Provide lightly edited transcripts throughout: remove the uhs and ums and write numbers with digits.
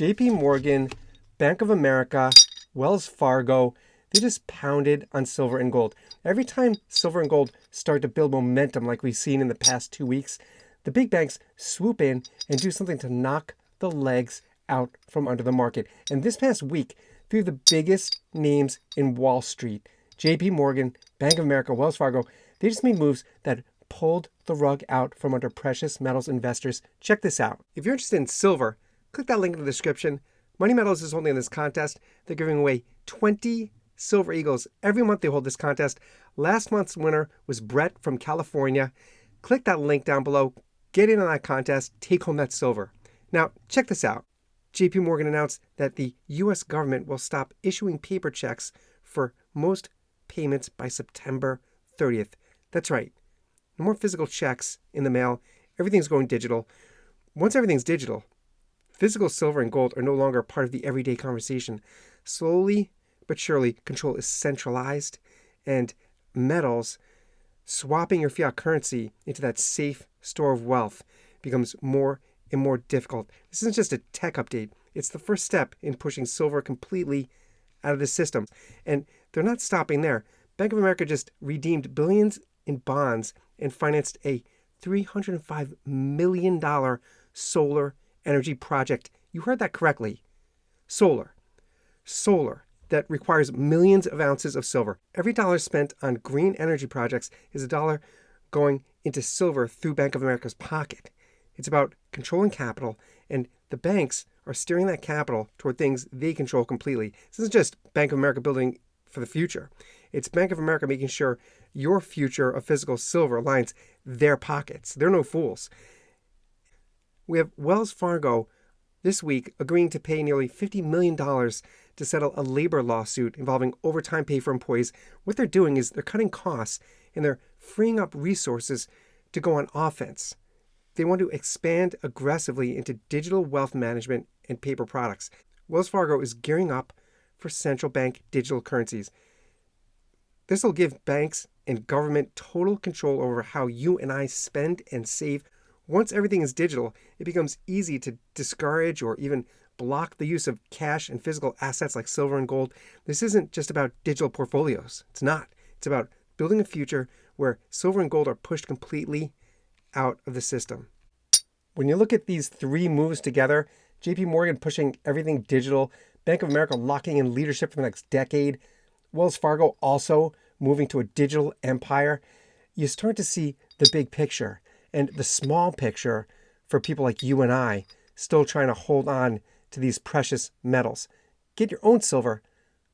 JP Morgan, Bank of America, Wells Fargo, they just pounded on silver and gold. Every time silver and gold start to build momentum like we've seen in the past 2 weeks, the big banks swoop in and do something to knock the legs out from under the market. And this past week, three of the biggest names in Wall Street, JP Morgan, Bank of America, Wells Fargo, they just made moves that pulled the rug out from under precious metals investors. Check this out. If you're interested in silver, click that link in the description. Money Metals is holding this contest. They're giving away 20 Silver Eagles. Every month they hold this contest. Last month's winner was Brett from California. Click that link down below. Get in on that contest. Take home that silver. Now, check this out. JP Morgan announced that the U.S. government will stop issuing paper checks for most payments by September 30th. That's right. No more physical checks in the mail. Everything's going digital. Once everything's digital, physical silver and gold are no longer part of the everyday conversation. Slowly but surely, control is centralized, and metals, swapping your fiat currency into that safe store of wealth, becomes more and more difficult. This isn't just a tech update. It's the first step in pushing silver completely out of the system. And they're not stopping there. Bank of America just redeemed billions in bonds and financed a $305 million solar energy project. You heard that correctly. Solar. That requires millions of ounces of silver. Every dollar spent on green energy projects is a dollar going into silver through Bank of America's pocket. It's about controlling capital, and the banks are steering that capital toward things they control completely. This isn't just Bank of America building for the future. It's Bank of America making sure your future of physical silver lines their pockets. They're no fools. We have Wells Fargo this week agreeing to pay nearly $50 million to settle a labor lawsuit involving overtime pay for employees. What they're doing is they're cutting costs and they're freeing up resources to go on offense. They want to expand aggressively into digital wealth management and paper products. Wells Fargo is gearing up for central bank digital currencies. This will give banks and government total control over how you and I spend and save. Once everything is digital, it becomes easy to discourage or even block the use of cash and physical assets like silver and gold. This isn't just about digital portfolios. It's not. It's about building a future where silver and gold are pushed completely out of the system. When you look at these three moves together, JP Morgan pushing everything digital, Bank of America locking in leadership for the next decade, Wells Fargo also moving to a digital empire, you start to see the big picture and the small picture for people like you and I still trying to hold on to these precious metals. Get your own silver.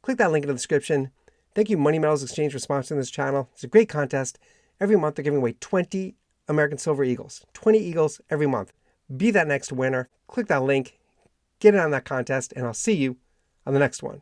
Click that link in the description. Thank you, Money Metals Exchange, for sponsoring this channel. It's a great contest. Every month they're giving away 20 American Silver Eagles. 20 Eagles every month. Be that next winner. Click that link. Get in on that contest, and I'll see you on the next one.